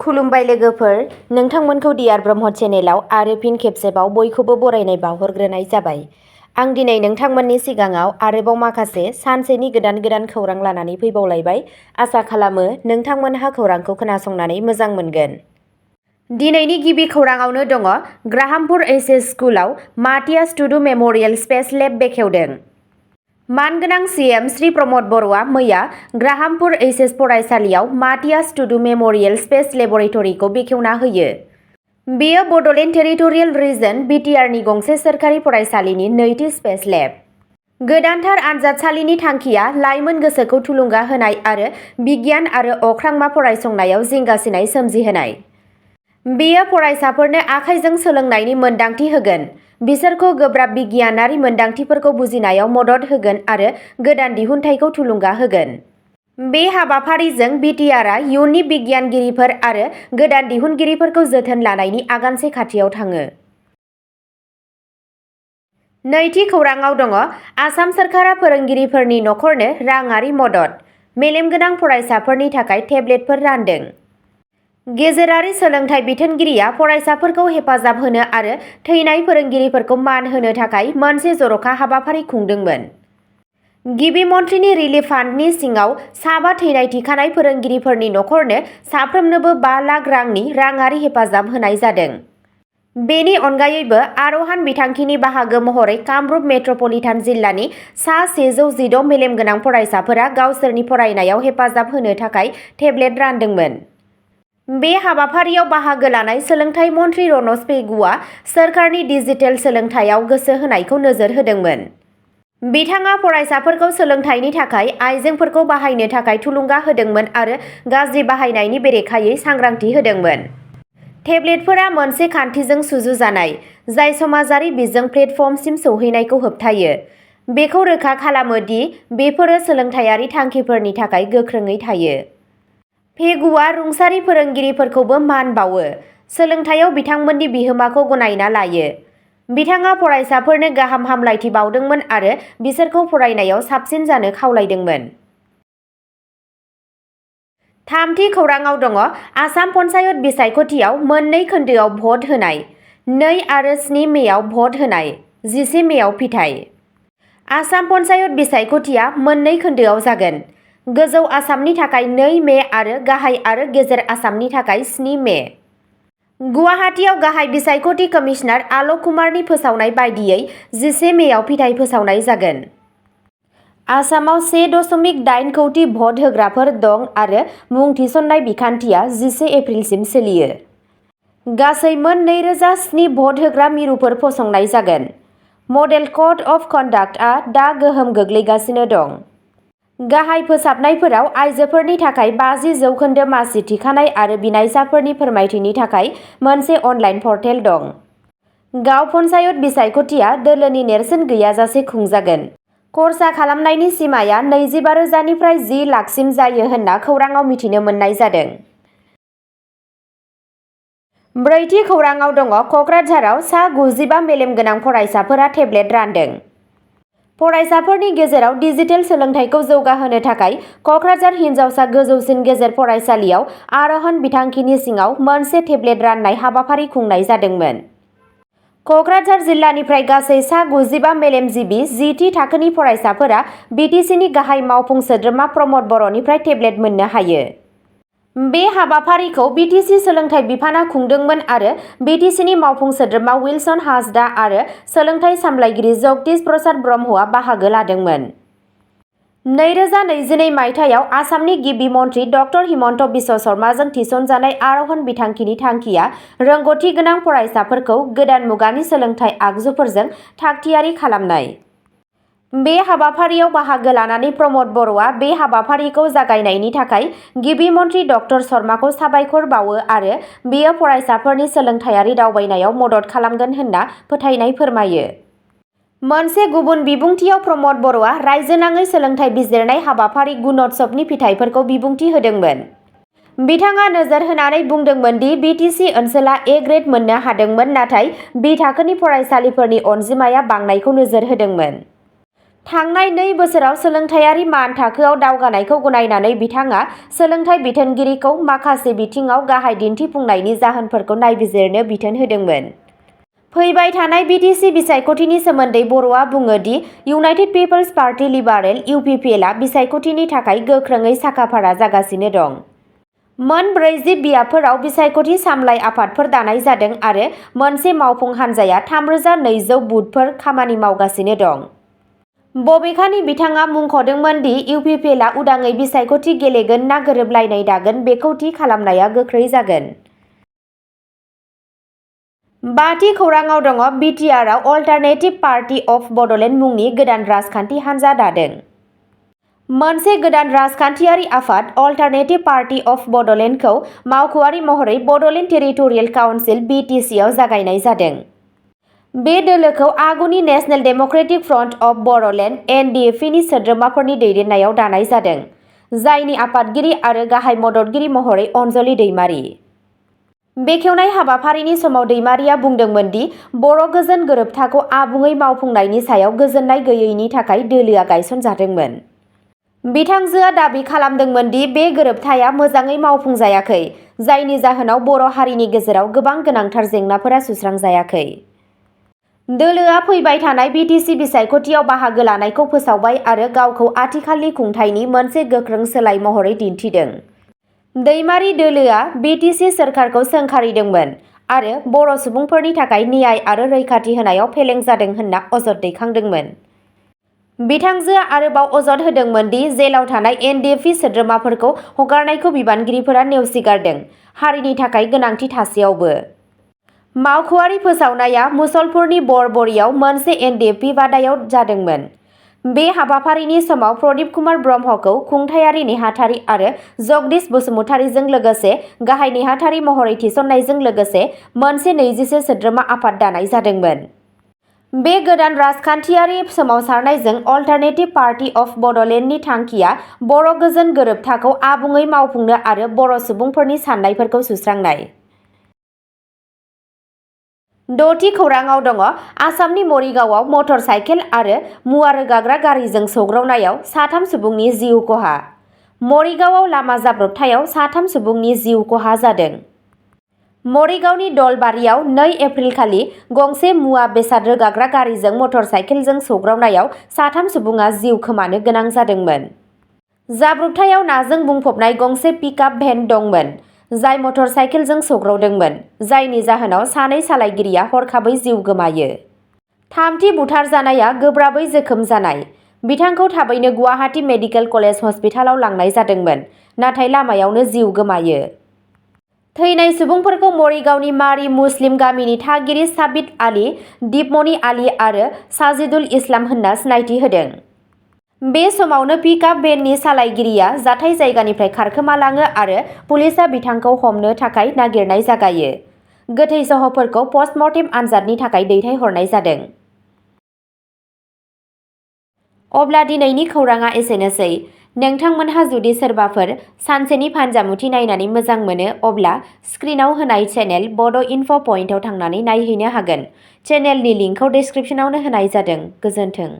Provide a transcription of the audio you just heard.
खुलुमबाय लोगोफोर, नोंथांमोनखौ डियार ब्रह्म चेनेलाव आरो फिन खेबसेबाव बयखौबो बरायनाय बावहरग्रोनाय जाबाय। आं दिनै नोंथांमोननि सिगाङाव आरोबाव माखासे सानसेनि गोदान खौरां लानानै फैबावलायबाय। आसा खालामो नोंथांमोनहा खौरांखौ खोनासंनानै मोजां मोनगोन। दिनैनि गिबि खौराङावनो दङ ग्राहामपुर एचएस स्कुलाव माटियास टुडु मेम'रियेल स्पेस लेब बेखेवदों। मानगोनां सीएम श्री प्रमद बर'आ मैया ग्राहामपुर एचएस फरायसालियाव माटियास टुडु मेम'रियेल स्पेस लेबरेटरिखौ बेखेवना होयो। बेयो बड'लेण्ड टेरिटरियेल रिजन बिटिआरनि गंसे सोरखारि फरायसालिनि नैथि स्पेस लेब। गोदानथार आनजादसालिनि थांखिया लाइमोन गोसोखौ थुलुंगा होनाय आरो बिगियान आरो अख्रांमा फरायसंनायाव जिंगासिनाय सोमजिहोनाय। बेयो फरायसाफोरनो आखाइजों सोलोंनायनि मोनदांथि होगोन, बिसोरखौ गोब्राब बिगियानारि मोनदांथिफोरखौ बुजिनायाव मदद होगोन आरो गोदान दिहुनथायखौ थुलुंगा होगोन। बे हाबाफारिजों बिटिआरआ इयुननि बिगियानगिरिफोर आरो गोदान दिहुनगिरिफोरखौ जोथोन लानायनि आगानसे खाथियाव थाङो। नैथि खौराङाव दङ आसाम सोरखारा फोरोंगिरिफोरनि नखरनो राङारि मदद, मेलेमगोनां फरायसाफोरनि थाखाय टेब्लेटफोर रानदों। गेजेरारि सोलोंथाइ बिथोनगिरिया फरायसाफोरखौ हेफाजाब होनो आरो थैनाय फोरोंगिरिफोरखौ मान होनो थाखाय मोनसे जर'खा हाबाफारि खुंदोंमोन। गिबि मन्थ्रिनि रिलिफ फान्डनि सिङाव साबा थैनाय थिखानाय फोरोंगिरिफोरनि नखरनो साफ्रोमनोबो 5 लाख रांनि राङारि हेफाजाब होनाय जादों। बेनि अनगायैबो आर'हान बिथांखिनि बाहागो महरै कामरुप मेट्र'पलिटान जिल्लानि सा 116 मेलेमगोनां फरायसाफोरा गावसोरनि फरायनायाव हेफाजाब होनो थाखाय टेब्लेट रानदोंमोन। बे हाबाफारियाव बाहागो लानाय सोलोंथाइ मन्थ्रि रनज पेगुआ सोरखारनि डिजिटेल सोलोंथाइयाव गोसो होनायखौ नोजोर होदोंमोन। बिथाङा फरायसाफोरखौ सोलोंथाइनि थाखाय आइजेंफोरखौ बाहायनो थाखाय थुलुंगा होदोंमोन आरो गाज्रि बाहायनायनि बेरेखायै सांग्रांथि होदोंमोन। टेब्लेटफोरा मोनसे खान्थिजों सुजुजानाय, जाय समाजारि बिजों प्लेटफर्मसिम सौहैनायखौ होबथायो। बेखौ रोखा खालामो दि बेफोरो सोलोंथायारि थांखिफोरनि थाखाय गोख्रोङै थायो। पेगुआ रुंसारि फोरोंगिरिफोरखौबो मान बावो, सोलोंथायाव बिथांमोननि बिहोमाखौ गनायना लायो। बिथाङा फरायसाफोरनो गाहाम हामलायथि बावदोंमोन आरो बिसोरखौ फरायनायाव साबसिन जानो खावलायदोंमोन। थामथि खौराङाव दङ आसाम पन्चायत बिसायख'थियाव मोननै खोन्दोआव भट होनाय, 2 आरो 7 मेआव भट होनाय, 11 मेआव फिथाइ। आसाम पन्चायत बिसायख'थिया मोननै खोन्दोआव जागोन। गोजौ आसामनि थाखाय 2 मे आरो गाहाय आरो गेजेर आसामनि थाखाय 7 मे। गुवाहाटीआव गाहाय बिसायख'थि कमिशनार आलक कुमारनि फोसावनाय बायदियै 11 मेआव फिथाइ फोसावनाय जागोन। आसामाव 1.8 कौटि भट होग्राफोर दं आरो मुं थिसननाय बिखान्थिया 11 एप्रिलसिम सोलियो। गासै मोन 2007 भट होग्रा मिरुफोर फसंनाय जागोन। मडेल कड अफ कन्डाक्टआ दा गोहोम गोग्लैगासिनो दं। गाहाय फोसाबनायफोराव आइजोफोरनि थाखाय 50% मासि थिखानाय आरो बिनायसाफोरनि फोरमायथिनि थाखाय मोनसे अनलाइन पर्टेल दं। गाव पन्चायत बिसायख'थिया दोलोनि नेरसोन गैयाजासे खुंजागोन। खर्सा खालामनायनि सिमाया 25,000 निफ्राय 10 लाखसिम जायो होनना खौराङाव मिथिनो मोननाय जादों। ब्रैथि खौराङाव दङ कक्राझाराव सा 95 मेलेमगोनां फरायसाफोरा टेब्लेट रानदों। फरायसाफोरनि गेजेराव डिजिटेल सोलोंथाइखौ जौगाहोनो थाखाय कक्राझार हिनजावसा गोजौसिन गेजेर फरायसालियाव आर'हन बिथांखिनि सिङाव मोनसे टेब्लेट राननाय हाबाफारि खुंनाय जादोंमोन। कक्राझार जिल्लानिफ्राय गासै सा 95 मेलेमजिबि 10थि थाखोनि फरायसाफोरा बिटिसिनि गाहाय मावफुं सोद्रोमा प्रमद बर'निफ्राय टेब्लेट मोननो हायो। बे हाबाफारिखौ बिटिसि सोलोंथाइ बिफाना खुंदोंमोन आरो बिटिसिनि मावफुं सोद्रोमा विल्सन हासदा आरो सोलोंथाइ सामलायगिरि जगदीश प्रसाद ब्रह्मआ बाहागो लादोंमोन। 2022 मायथाइयाव आसामनि गिबि मन्थ्रि ड हिमन्त बिश्व शर्माजों थिसनजानाय आर'हन बिथांखिनि थांखिया रोंग'थि गोनां फरायसाफोरखौ गोदान मुगानि सोलोंथाइ आगजुफोरजों थागथियारि खालामनाय। बे हाबाफारियाव बाहागो लानानै प्रमद बर'आ बे हाबाफारिखौ जागायनायनि थाखाय गिबि मन्थ्रि ड शर्माखौ साबायखर बावो आरो बेयो फरायसाफोरनि सोलोंथायारि दावबायनायाव मदद खालामगोन होनना फोथायनाय फोरमायो। मोनसे गुबुन बिबुंथियाव प्रमद बर'आ रायजोनाङै सोलोंथाइ बिजिरनाय हाबाफारि गुणोत्सवनि फिथाइफोरखौ बिबुंथि होदोंमोन। बिथाङा नोजोर होनानै बुंदोंमोन दि बिटिसि ओनसोला ए ग्रेड मोननो हादोंमोन, नाथाय बि थाखोनि फरायसालिफोरनि अनजिमाया बांनायखौ नोजोर होदोंमोन। थांनाय 2 बोसोराव सोलोंथायारि मान थाखोआव दावगानायखौ गनायनानै बिथाङा सोलोंथाइ बिथोनगिरिखौ माखासे बिथिङाव गाहाय दिन्थिफुंनायनि जाहोनफोरखौ नायबिजिरनो बिथोन होदोंमोन। फैबाय थानाय बिटिसि बिसायख'थिनि सोमोन्दै बर'आ बुङो the United People's Party Liberal (UPPL) आ बिसायख'थिनि थाखाय गोख्रोङै साखाफारा जागासिनो दं। मोन 40 बियाबफोराव बिसायख'थि सामलाय आफादफोर दानाय जादों आरो मोनसे मावफुं हान्जाया 3200 बुथफोर खामानि मावगासिनो दं। बबेखानि बिथाङा मुंख'दोंमोन दि इउपिपिएलआ उदाङै बिसायख'थि गेलेगोन ना गोरोबलायनाय दागोन बेखौ थि खालामनाया गोख्रै जागोन। 5थि खौराङाव दङ बिटिआरआव अल्टारनेटिभ पार्टी अफ बड'लेण्ड मुंनि गोदान राजखान्थि हान्जा दादों। मोनसे गोदान राजखान्थियारि आफाद अल्टारनेटिभ पार्टी अफ बड'लेण्डखौ मावख'आरि महरै बड'लेण्ड टेरिटरियेल काउन्सिल (बिटिसि)आव जागायनाय जादों। बे दोलोखौ आगुनि National Democratic Front of Bodoland (एनडिएफि)नि सोद्रोमाफोरनि दैदेननायाव दानाय जादों, जायनि आफादगिरि आरो गाहाय मददगिरि महरै अनजलि दैमारी। बेखेवनाय हाबाफारिनि समाव दैमारीया बुंदोंमोन दि बर' गोजोन गोरोबथाखौ आबुङै मावफुंनायनि सायाव गोजोननाय गैयैनि थाखाय दोलोआ गायसनजादोंमोन। बिथांजोआ दाबि खालामदोंमोन दि बे गोरोबथाया मोजाङै मावफुंजायाखै, जायनि जाहोनाव बर' हारिनि गेजेराव गोबां गोनांथार जेंनाफोरा सुस्रांजायाखै। दोलोआ फैबाय थानाय बिटिसि बिसायख'थियाव बाहागो लानायखौ फोसावबाय आरो गावखौ आथिखालनि खुंथायनि मोनसे गोख्रों सोलाय महरै दिन्थिदों। दैमारी दोलोआ बिटिसि सोरखारखौ सोंखारिदोंमोन आरो बर' सुबुंफोरनि थाखाय न्याय आरो रैखाथि होनायाव फेलें जादों होनना अजद दैखांदोंमोन। बिथांजोआ आरोबाव अजद होदोंमोन दि जेलाव थानाय एनडिएफि सोद्रोमाफोरखौ हगारनायखौ बिबानगिरिफोरा नेवसिगारदों, हारिनि थाखाय गोनांथि थासेयावबो। मावख'आरि फोसावनाया मुसलपुरनि बरबरियाव मोनसे एनडिएफि बादायाव जादोंमोन। बे हाबाफारिनि समाव प्रदीप कुमार ब्रह्मखौ खुंथायारि नेहाथारि आरो जगदीश बसुमतारीजों लोगोसे गाहाय नेहाथारि महरै थिसननायजों लोगोसे मोनसे 20सो सोद्रोमा आफाद दानाय जादोंमोन। बे गोदान राजखान्थियारि सोमावसारनायजों अल्टारनेटिभ पार्टी अफ बड'लेण्डनि थांखिया बर' गोजोन गोरोबथाखौ आबुङै मावफुंनो आरो बर' सुबुंफोरनि साननायफोरखौ सुस्रांनाय। 6थि खौराङाव दङ आसामनि मरिगावआव मटर साइकेल आरो मुवा रोगाग्रा गारिजों सौग्रावनायाव 3 सुबुंनि जिउ खहा। मरिगावआव लामा जाब्रबथायाव 3 सुबुंनि जिउ खहा जादों। मरिगावनि दलबारियाव 2 एप्रिलखालि गंसे मुवा बेसाद रोगाग्रा गारिजों मटर साइकेलजों सौग्रावनायाव 3 सुबुङा जिउ खोमानो गोनां जादोंमोन। जाब्रबथायाव नाजों बुंफबनाय गंसे पिकआप भेन दंमोन, जाय मटर साइकेलजों सौग्रावदोंमोन, जायनि जाहोनाव 2 सालायगिरिया हरखाबै जिउ गोमायो। 3थि बुथारजानाया गोब्राबै जोखोम जानाय। बिथांखौ थाबैनो गुवाहाटी मेडिकेल कलेज हस्पिटालाव लांनाय जादोंमोन, नाथाय लामायावनो जिउ गोमायो। थैनाय सुबुंफोरखौ मरिगावनि मारि मुस्लिम गामिनि थागिरि साबित आली, दिपमणि आली आरो साजिदुल इस्लाम होनना सिनायथि होदों। बे समावनो पिकआप भेननि सालायगिरिया जाथाय जायगानिफ्राय खारखोमालाङो आरो पुलिसआ बिथांखौ हमनो थाखाय नागिरनाय जागायो। गोथै सह'फोरखौ पस्टमर्टेम आनजादनि थाखाय दैथायहरनाय जादों। अब्ला दिनैनि खौराङा एसेनोसै। नोंथांमोनहा जुदि सोरबाफोर सानसेनि फानजामुथि नायनानै मोजां मोनो अब्ला स्क्रिनाव होनाय चेनेल बड' इनफ' पइन्टआव थांनानै नायहैनो हागोन। चेनेलनि लिंकखौ डिस्क्रिप्शनावनो होनाय जादों। गोजोन्थों।